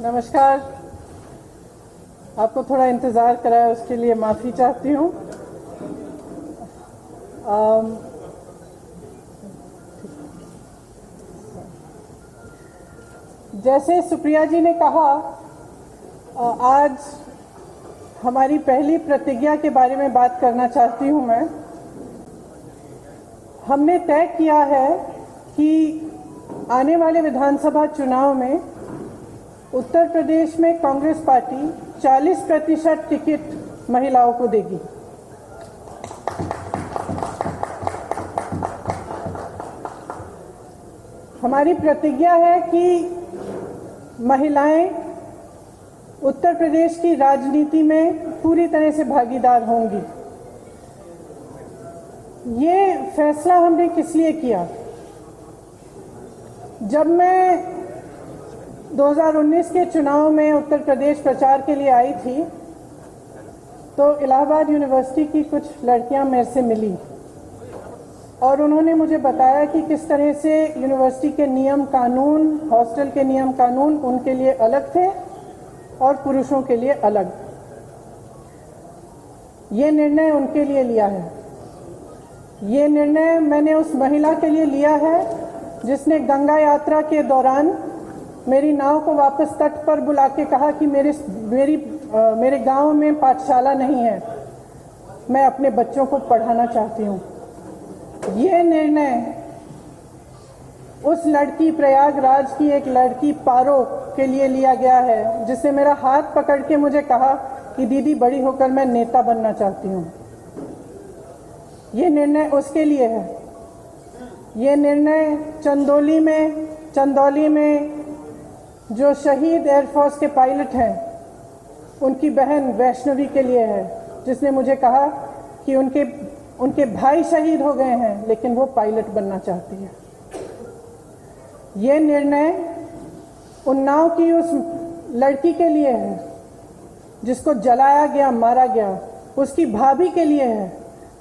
नमस्कार। आपको थोड़ा इंतज़ार कराया उसके लिए माफ़ी चाहती हूँ। जैसे सुप्रिया जी ने कहा, आज हमारी पहली प्रतिज्ञा के बारे में बात करना चाहती हूँ मैं। हमने तय किया है कि आने वाले विधानसभा चुनाव में उत्तर प्रदेश में कांग्रेस पार्टी 40% टिकट महिलाओं को देगी। हमारी प्रतिज्ञा है कि महिलाएं उत्तर प्रदेश की राजनीति में पूरी तरह से भागीदार होंगी। ये फैसला हमने किस लिए किया? जब मैं 2019 के चुनाव में उत्तर प्रदेश प्रचार के लिए आई थी तो इलाहाबाद यूनिवर्सिटी की कुछ लड़कियां मेरे से मिली और उन्होंने मुझे बताया कि किस तरह से यूनिवर्सिटी के नियम कानून, हॉस्टल के नियम कानून उनके लिए अलग थे और पुरुषों के लिए अलग। ये निर्णय उनके लिए लिया है। ये निर्णय मैंने उस महिला के लिए लिया है जिसने गंगा यात्रा के दौरान मेरी नाव को वापस तट पर बुला के कहा कि मेरे गांव में पाठशाला नहीं है, मैं अपने बच्चों को पढ़ाना चाहती हूँ। ये निर्णय उस लड़की, प्रयागराज की एक लड़की पारो के लिए लिया गया है जिसने मेरा हाथ पकड़ के मुझे कहा कि दीदी बड़ी होकर मैं नेता बनना चाहती हूँ। ये निर्णय उसके लिए है। ये निर्णय चंदौली में जो शहीद एयरफोर्स के पायलट हैं उनकी बहन वैष्णवी के लिए है, जिसने मुझे कहा कि उनके भाई शहीद हो गए हैं लेकिन वो पायलट बनना चाहती है। ये निर्णय उन्नाव की उस लड़की के लिए है जिसको जलाया गया, मारा गया, उसकी भाभी के लिए है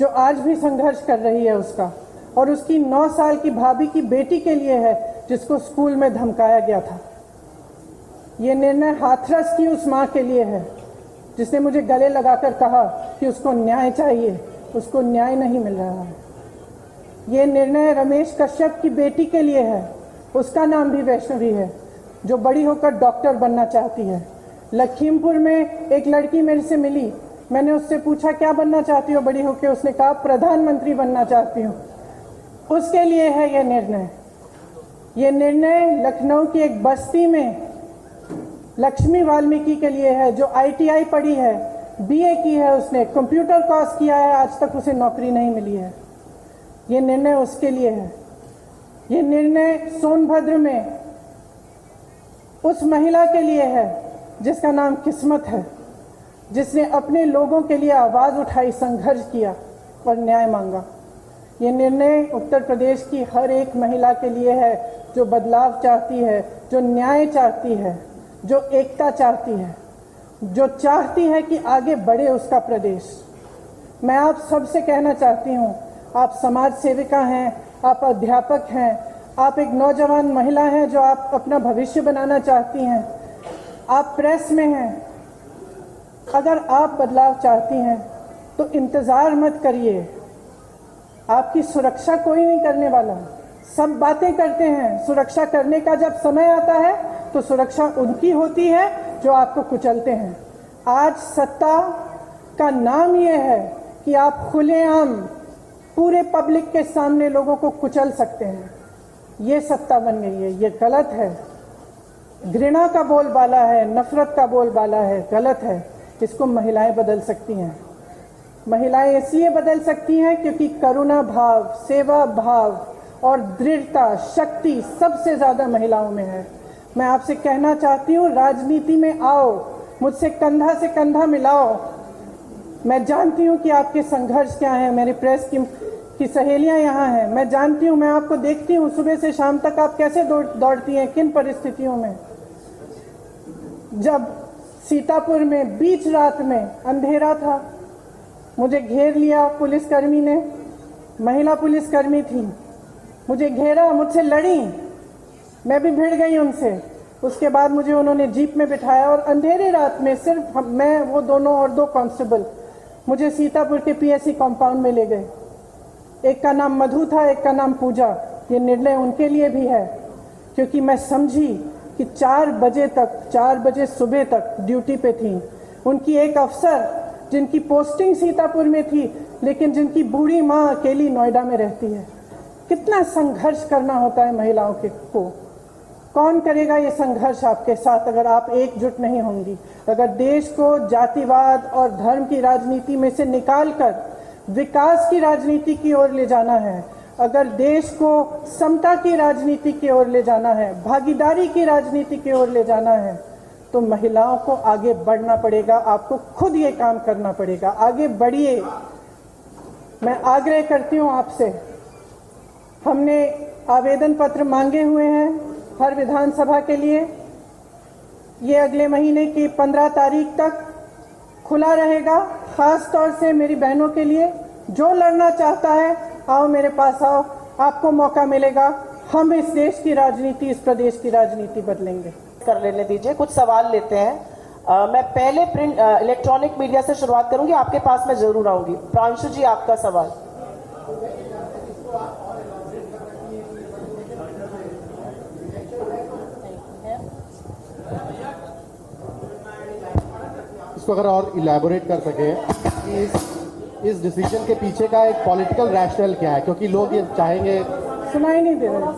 जो आज भी संघर्ष कर रही है उसका, और उसकी 9 साल की भाभी की बेटी के लिए है जिसको स्कूल में धमकाया गया था। ये निर्णय हाथरस की उस माँ के लिए है जिसने मुझे गले लगाकर कहा कि उसको न्याय चाहिए, उसको न्याय नहीं मिल रहा है। ये निर्णय रमेश कश्यप की बेटी के लिए है, उसका नाम भी वैष्णवी है, जो बड़ी होकर डॉक्टर बनना चाहती है। लखीमपुर में एक लड़की मेरे से मिली, मैंने उससे पूछा क्या बनना चाहती हो बड़ी होकर? उसने कहा प्रधानमंत्री बनना चाहती हूँ। उसके लिए है ये निर्णय। ये निर्णय लखनऊ की एक बस्ती में लक्ष्मी वाल्मीकि के लिए है जो ITI पढ़ी है, BA की है, उसने कंप्यूटर कोर्स किया है, आज तक उसे नौकरी नहीं मिली है। ये निर्णय उसके लिए है। ये निर्णय सोनभद्र में उस महिला के लिए है जिसका नाम किस्मत है, जिसने अपने लोगों के लिए आवाज उठाई, संघर्ष किया और न्याय मांगा। ये निर्णय उत्तर प्रदेश की हर एक महिला के लिए है जो बदलाव चाहती है, जो न्याय चाहती है, जो एकता चाहती है, जो चाहती है कि आगे बढ़े उसका प्रदेश। मैं आप सबसे कहना चाहती हूँ, आप समाज सेविका हैं, आप अध्यापक हैं, आप एक नौजवान महिला हैं जो आप अपना भविष्य बनाना चाहती हैं, आप प्रेस में हैं। अगर आप बदलाव चाहती हैं तो इंतज़ार मत करिए। आपकी सुरक्षा कोई नहीं करने वाला। सब बातें करते हैं, सुरक्षा करने का जब समय आता है तो सुरक्षा उनकी होती है जो आपको कुचलते हैं। आज सत्ता का नाम ये है कि आप खुलेआम पूरे पब्लिक के सामने लोगों को कुचल सकते हैं। ये सत्ता बन गई है, ये गलत है। घृणा का बोलबाला है, नफरत का बोलबाला है, गलत है। इसको महिलाएं बदल सकती हैं। महिलाएं इसलिए बदल सकती हैं क्योंकि करुणा भाव, सेवा भाव और दृढ़ता, शक्ति सबसे ज्यादा महिलाओं में है। मैं आपसे कहना चाहती हूँ, राजनीति में आओ, मुझसे कंधा से कंधा मिलाओ। मैं जानती हूँ कि आपके संघर्ष क्या है। मेरी प्रेस की सहेलियां यहाँ हैं, मैं जानती हूँ, मैं आपको देखती हूँ सुबह से शाम तक आप कैसे दौड़ती हैं, किन परिस्थितियों में। जब सीतापुर में बीच रात में अंधेरा था, मुझे घेर लिया पुलिसकर्मी ने, महिला पुलिसकर्मी थी, मुझे घेरा, मुझसे लड़ी, मैं भी भिड़ गई उनसे। उसके बाद मुझे उन्होंने जीप में बिठाया और अंधेरी रात में सिर्फ मैं, वो दोनों और 2 कांस्टेबल मुझे सीतापुर के पीएससी कंपाउंड में ले गए। एक का नाम मधु था, एक का नाम पूजा। ये निर्णय उनके लिए भी है, क्योंकि मैं समझी कि 4 बजे सुबह तक ड्यूटी पे थी। उनकी एक अफसर जिनकी पोस्टिंग सीतापुर में थी, लेकिन जिनकी बूढ़ी माँ अकेली नोएडा में रहती है। कितना संघर्ष करना होता है महिलाओं को। कौन करेगा ये संघर्ष आपके साथ अगर आप एकजुट नहीं होंगी? अगर देश को जातिवाद और धर्म की राजनीति में से निकालकर विकास की राजनीति की ओर ले जाना है, अगर देश को समता की राजनीति की ओर ले जाना है, भागीदारी की राजनीति की ओर ले जाना है, तो महिलाओं को आगे बढ़ना पड़ेगा। आपको खुद ये काम करना पड़ेगा। आगे बढ़िए। मैं आग्रह करती हूँ आपसे, हमने आवेदन पत्र मांगे हुए हैं हर विधानसभा के लिए। ये अगले महीने की 15 तारीख तक खुला रहेगा। खास तौर से मेरी बहनों के लिए, जो लड़ना चाहता है आओ मेरे पास आओ, आपको मौका मिलेगा। हम इस देश की राजनीति, इस प्रदेश की राजनीति बदलेंगे। कर लेने दीजिए, कुछ सवाल लेते हैं। मैं पहले प्रिंट इलेक्ट्रॉनिक मीडिया से शुरुआत करूंगी, आपके पास मैं जरूर आऊंगी। प्रांशु जी, आपका सवाल। इसको अगर और इलैबोरेट कर सके कि इस डिसीजन के पीछे का एक पॉलिटिकल रैशनल क्या है, क्योंकि लोग ये चाहेंगे। सुनाई नहीं दे रहा।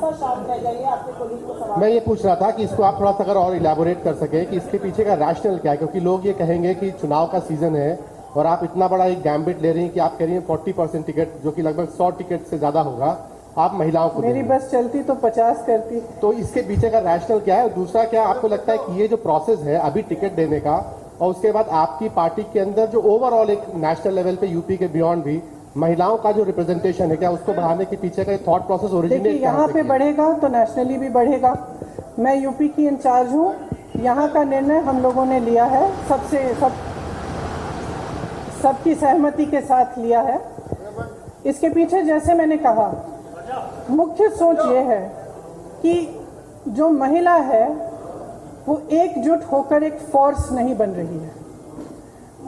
मैं ये पूछ रहा था कि इसको आप थोड़ा सा अगर और इलैबोरेट कर सके कि इसके पीछे का रैशनल क्या है, क्योंकि लोग ये कहेंगे कि चुनाव का सीजन है और आप इतना बड़ा एक गैम्बिट ले रही हैं कि आप कह रही हैं 40% टिकट, जो कि लगभग 100 टिकट से ज्यादा होगा, आप महिलाओं को। मेरी बस चलती तो 50 करती। तो इसके पीछे का रैशनल क्या है? और दूसरा, क्या आपको लगता है कि ये जो प्रोसेस है अभी टिकट देने का, और उसके बाद आपकी पार्टी के अंदर जो ओवरऑल एक नेशनल लेवल पे यूपी के बियॉन्ड भी महिलाओं का जो रिप्रेजेंटेशन है, क्या उसको बढ़ाने के पीछे का थॉट प्रोसेस ओरिजिनेट यहाँ पे बढ़ेगा तो नेशनली भी बढ़ेगा। मैं यूपी की इंचार्ज हूँ। यहाँ का निर्णय हम लोगों ने लिया है, सबकी सहमति के साथ लिया है। इसके पीछे, जैसे मैंने कहा, मुख्य सोच ये है कि जो महिला है वो एकजुट होकर एक फोर्स नहीं बन रही है।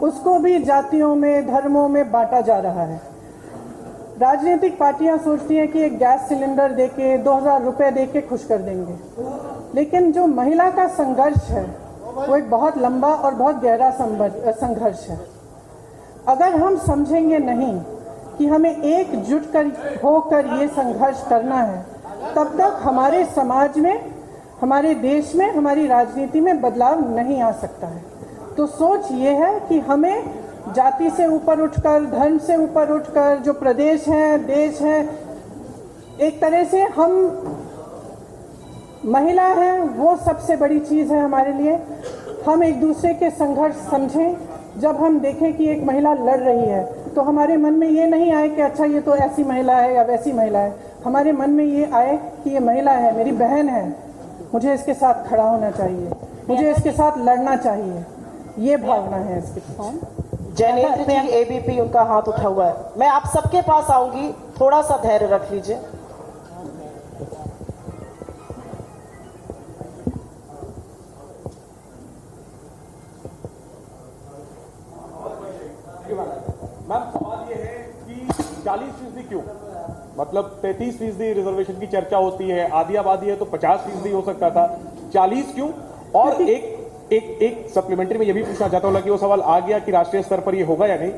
उसको भी जातियों में, धर्मों में बांटा जा रहा है। राजनीतिक पार्टियां सोचती हैं कि एक गैस सिलेंडर देके, 2000 रुपए देके खुश कर देंगे, लेकिन जो महिला का संघर्ष है वो एक बहुत लंबा और बहुत गहरा संघर्ष है। अगर हम समझेंगे नहीं कि हमें एकजुट होकर ये संघर्ष करना है, तब तक हमारे समाज में, हमारे देश में, हमारी राजनीति में बदलाव नहीं आ सकता है। तो सोच ये है कि हमें जाति से ऊपर उठकर, धर्म से ऊपर उठकर, जो प्रदेश हैं, देश हैं, एक तरह से हम महिला हैं, वो सबसे बड़ी चीज़ है हमारे लिए। हम एक दूसरे के संघर्ष समझें। जब हम देखें कि एक महिला लड़ रही है तो हमारे मन में ये नहीं आए कि अच्छा ये तो ऐसी महिला है या वैसी महिला है। हमारे मन में ये आए कि ये महिला है, मेरी बहन है, मुझे इसके साथ खड़ा होना चाहिए, मुझे इसके साथ लड़ना चाहिए। ये भावना है इसके पीछे। जयनेन्द्र जी, एबीपी, उनका हाथ उठा हुआ है। मैं आप सबके पास आऊंगी, थोड़ा सा धैर्य रख लीजिए। मैम, सवाल ये है कि 40% क्यों? मतलब 33% रिजर्वेशन की चर्चा होती है, आधी आबादी है तो 50% हो सकता था, 40 क्यों? और एक सप्लीमेंट्री में ये भी पूछना चाहता हूं कि वो सवाल आ गया कि राष्ट्रीय स्तर पर ये होगा या नहीं।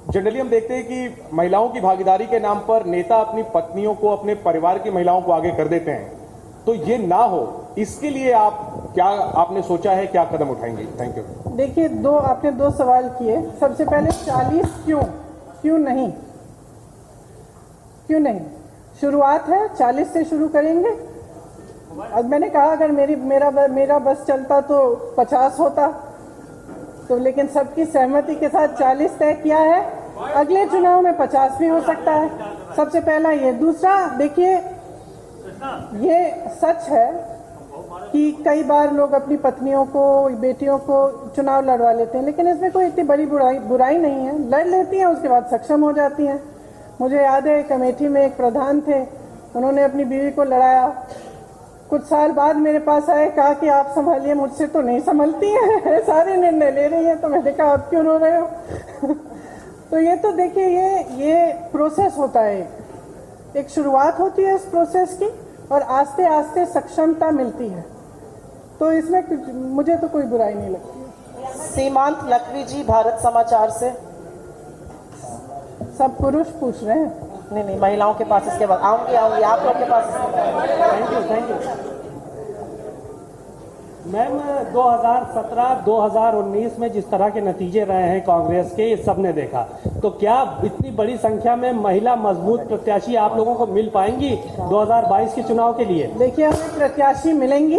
जनरली हम देखते हैं कि महिलाओं की भागीदारी के नाम पर नेता अपनी पत्नियों को, अपने परिवार की महिलाओं को आगे कर देते हैं, तो ये ना हो, इसके लिए आपने सोचा है, क्या कदम उठाएंगे? Thank you. देखिए, आपने दो सवाल किए। सबसे पहले 40 क्यों नहीं? शुरुआत है, 40 से शुरू करेंगे। अब मैंने कहा अगर मेरा बस चलता तो 50 होता, तो लेकिन सबकी सहमति के साथ 40 तय किया है। अगले चुनाव में 50 भी हो सकता है। सबसे पहला ये। दूसरा, देखिए, ये सच है कि कई बार लोग अपनी पत्नियों को, बेटियों को चुनाव लड़वा लेते हैं, लेकिन इसमें कोई इतनी बड़ी बुराई नहीं है। लड़ लेती हैं, उसके बाद सक्षम हो जाती हैं। मुझे याद है, कमेटी में एक प्रधान थे, उन्होंने अपनी बीवी को लड़ाया, कुछ साल बाद मेरे पास आए, कहा कि आप संभालिए, मुझसे तो नहीं संभलती है, सारे निर्णय ले रही है। तो मैंने कहा आप क्यों रो रहे हो? तो ये तो देखिए, ये प्रोसेस होता है, एक शुरुआत होती है इस प्रोसेस की और आस्ते आस्ते सक्षमता मिलती है। तो इसमें मुझे तो कोई बुराई नहीं लगती। सीमांत नकवी जी, भारत समाचार से। सब पुरुष पूछ रहे हैं। नहीं, महिलाओं के पास इसके बाद आऊंगी आप लोग के पास। Thank you. मैम, 2017-2019 में जिस तरह के नतीजे रहे हैं कांग्रेस के, ये सबने देखा। तो क्या इतनी बड़ी संख्या में महिला मजबूत प्रत्याशी आप लोगों को मिल पाएंगी 2022 के चुनाव के लिए? देखिए, हमें प्रत्याशी मिलेंगी,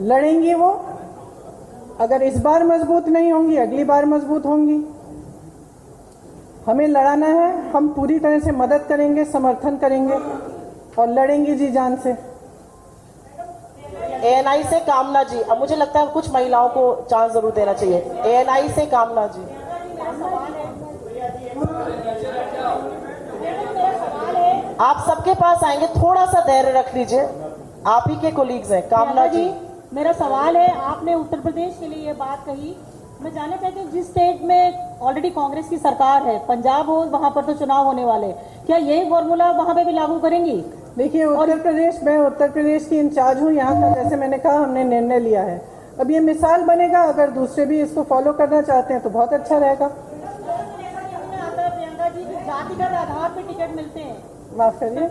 लड़ेंगी वो। अगर इस बार मजबूत नहीं होंगी, अगली बार मजबूत होंगी। हमें लड़ाना है, हम पूरी तरह से मदद करेंगे, समर्थन करेंगे और लड़ेंगे जी जान से। एएनआई से कामना जी, अब मुझे लगता है कुछ महिलाओं को चांस जरूर देना चाहिए। एएनआई से कामना जी। आप सबके पास आएंगे, थोड़ा सा धैर्य रख लीजिए, आप ही के कोलीग्स हैं। कामना जी, मेरा सवाल है, आपने उत्तर प्रदेश के लिए ये बात कही, मैं जानना चाहती हूँ, जिस स्टेट में ऑलरेडी कांग्रेस की सरकार है, पंजाब हो, वहां पर तो चुनाव होने वाले, क्या यही फॉर्मूला वहां पे भी लागू करेंगी? देखिए, मैं उत्तर प्रदेश की इंचार्ज हूँ यहाँ का। जैसे मैंने कहा, हमने निर्णय लिया है। अब ये मिसाल बनेगा, अगर दूसरे भी इसको फॉलो करना चाहते हैं तो बहुत अच्छा रहेगा। प्रियंका जी, जातिगत आधार पर टिकट मिलते हैं, माफ करिए,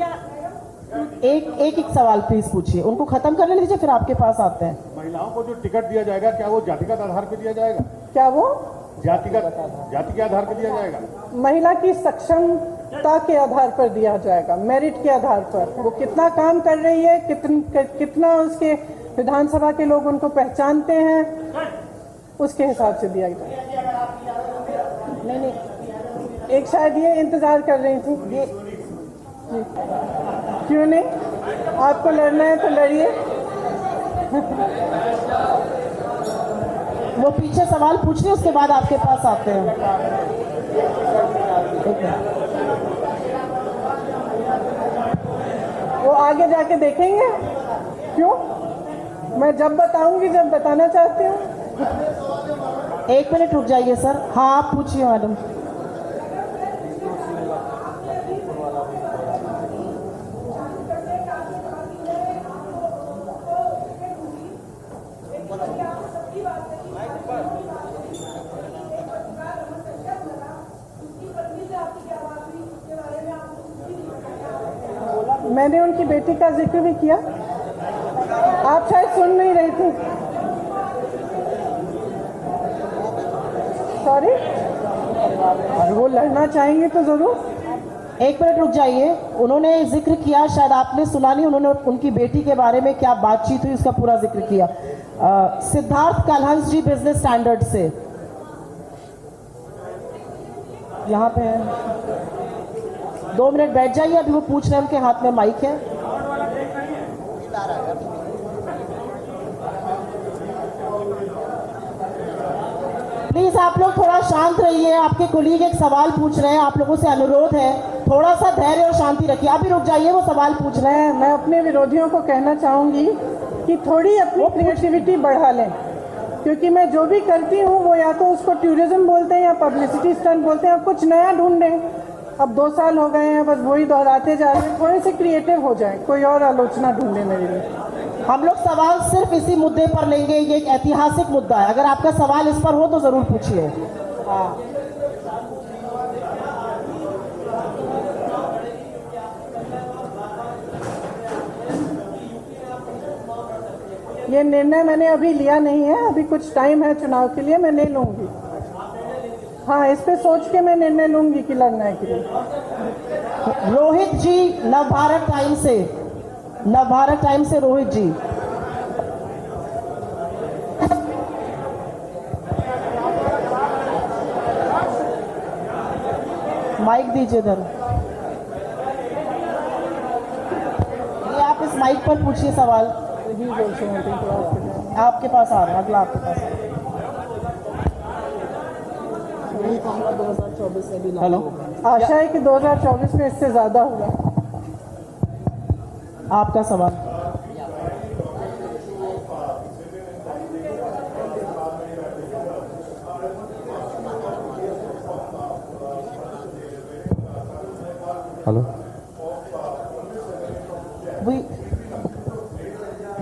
एक सवाल प्लीज पूछिए, उनको खत्म करने दीजिए, फिर आपके पास आते हैं। महिलाओं को जो टिकट दिया जाएगा, क्या वो जातिगत आधार पर दिया जाएगा? क्या वो जाति के आधार पर दिया जाएगा? महिला की सक्षमता के आधार पर दिया जाएगा, मेरिट के आधार पर। वो कितना काम कर रही है, कितना उसके विधानसभा के लोग उनको पहचानते हैं, उसके हिसाब से दिया जाएगा। नहीं, एक शायद ये इंतजार कर रही थी, ये जी। क्यों नहीं, आपको लड़ना है तो लड़िए। वो पीछे सवाल पूछ रहे, उसके बाद आपके पास आते हैं। वो आगे जाके देखेंगे। क्यों? मैं जब बताऊंगी, जब बताना चाहती हूँ। 1 मिनट रुक जाइए सर। हाँ, आप पूछिए मैडम। मैंने उनकी बेटी का जिक्र भी किया, आप शायद सुन नहीं रही थी। सॉरी, और वो लड़ना चाहेंगे तो जरूर। 1 मिनट रुक जाइए, उन्होंने जिक्र किया, शायद आपने सुना नहीं, उन्होंने उनकी बेटी के बारे में क्या बातचीत हुई उसका पूरा जिक्र किया। सिद्धार्थ कलहंस जी, बिजनेस स्टैंडर्ड से, यहाँ पे है। 2 मिनट बैठ जाइए, अभी वो पूछ रहे हैं, उनके हाथ में माइक है। प्लीज आप लोग थोड़ा शांत रहिए, आपके कोलीग एक सवाल पूछ रहे हैं, आप लोगों से अनुरोध है, थोड़ा सा धैर्य और शांति रखिए। अभी रुक जाइए, वो सवाल पूछ रहे हैं। मैं अपने विरोधियों को कहना चाहूंगी कि थोड़ी अपनी क्रिएटिविटी बढ़ा लें, क्योंकि मैं जो भी करती हूँ वो या तो उसको टूरिज्म बोलते हैं या पब्लिसिटी स्टंट बोलते हैं। अब कुछ नया ढूंढें। अब 2 साल हो गए हैं, बस वही दोहराते जा रहे हैं। थोड़े से क्रिएटिव हो जाएं, कोई और आलोचना ढूंढे मेरे लिए। हम लोग सवाल सिर्फ इसी मुद्दे पर लेंगे, ये एक ऐतिहासिक मुद्दा है। अगर आपका सवाल इस पर हो तो जरूर पूछिए। हाँ, ये निर्णय मैंने अभी लिया नहीं है, अभी कुछ टाइम है चुनाव के लिए, मैं ले लूंगी। हाँ, इस पे सोच के मैं निर्णय लूंगी कि लड़ना है कि नहीं। रोहित जी, नवभारत टाइम से, नवभारत टाइम से रोहित जी। माइक दीजिए इधर, ये आप इस माइक पर पूछिए सवाल। आपके पास आ रहा है, अगला आपके पास। हेलो, आशा है कि 2024 में इससे ज्यादा होगा। आपका सवाल।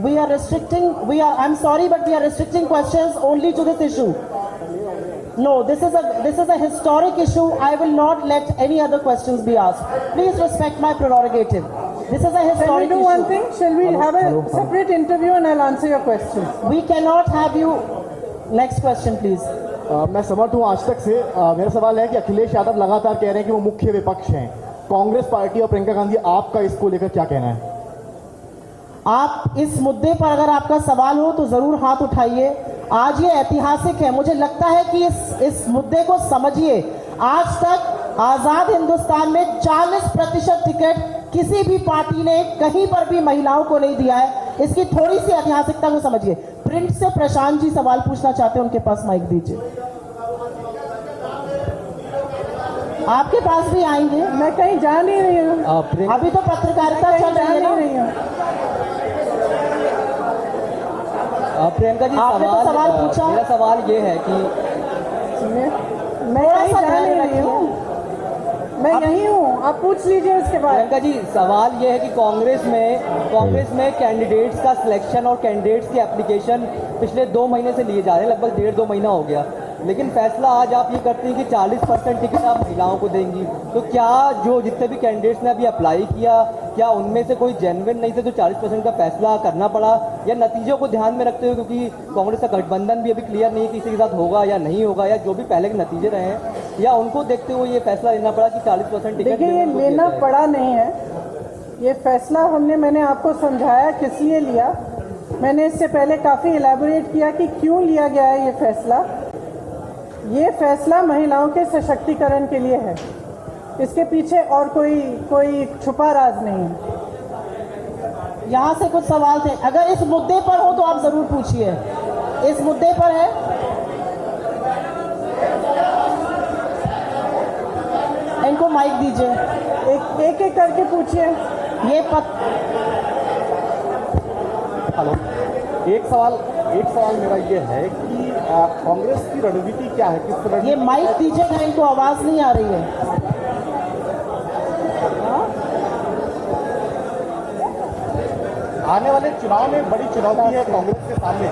we are restricting. I'm sorry, but we are restricting questions only to this issue. No, this is a historic issue. I will not let any other questions be asked. Please respect my prerogative. This is a Shall we historic do issue. one thing? Shall we have a separate interview and I'll answer your questions? We cannot have you. Next question, please. मैं समर्थ हूँ आज तक से। मेरा सवाल है कि अखिलेश यादव लगातार कह रहे हैं कि वो मुख्य विपक्ष हैं। कांग्रेस पार्टी और प्रियंका गांधी, आपका इसको लेकर क्या कहना है? आप इस मुद्दे पर अगर आपका सवाल हो तो जरूर हाथ उठाइए। आज ये ऐतिहासिक है। मुझे लगता है कि इस मुद्दे को समझिए। आज तक आजाद हिंदुस्तान में 40% टिकट किसी भी पार्टी ने कहीं पर भी महिलाओं को नहीं दिया है। इसकी थोड़ी सी ऐतिहासिकता को समझिए। प्रिंट से प्रशांत जी सवाल पूछना चाहते हैं, उनके पास माइक दीजिए। आपके पास भी आएंगे। मैं कहीं जा नहीं रही हूँ। अभी तो पत्रकारिता कहीं चल जा रही है नहीं ना। रही हूँ। प्रियंका जी, आपने तो सवाल पूछा। मेरा सवाल ये है कि मैं कहीं जा नहीं रही हूँ। मैं यहीं हूँ, आप पूछ लीजिए उसके बाद। प्रियंका जी, सवाल ये है कि कांग्रेस में कैंडिडेट्स का सिलेक्शन और कैंडिडेट्स की एप्लीकेशन पिछले 2 महीने से लिए जा रहे हैं, लगभग 1.5-2 महीना हो गया। लेकिन फैसला आज आप ये करती हैं कि 40% टिकट आप महिलाओं को देंगी। तो क्या जो जितने भी कैंडिडेट्स ने अभी अप्लाई किया, क्या उनमें से कोई जेन्युइन नहीं थे तो 40% का फैसला करना पड़ा, या नतीजों को ध्यान में रखते हुए, क्योंकि कांग्रेस का गठबंधन भी अभी क्लियर नहीं है किसी के साथ होगा या नहीं होगा, या जो भी पहले के नतीजे रहे हैं, या उनको देखते हुए ये फैसला लेना पड़ा कि 40% टिकट? देखिए, ये लेना पड़ा नहीं है। ये फैसला मैंने आपको समझाया किस लिए लिया। मैंने इससे पहले काफ़ी इलेबोरेट किया कि क्यों लिया गया है ये फैसला। ये फैसला महिलाओं के सशक्तिकरण के लिए है। इसके पीछे और कोई छुपा राज नहीं है। यहाँ से कुछ सवाल थे, अगर इस मुद्दे पर हो तो आप जरूर पूछिए। इस मुद्दे पर है, इनको माइक दीजिए। एक करके पूछिए। ये हेलो, एक सवाल मेरा ये है कि कांग्रेस की रणनीति क्या है? किस रणनीति? ये माइक दीजिएगा, इनको आवाज नहीं आ रही है। आने वाले चुनाव में बड़ी चुनौती है कांग्रेस के सामने।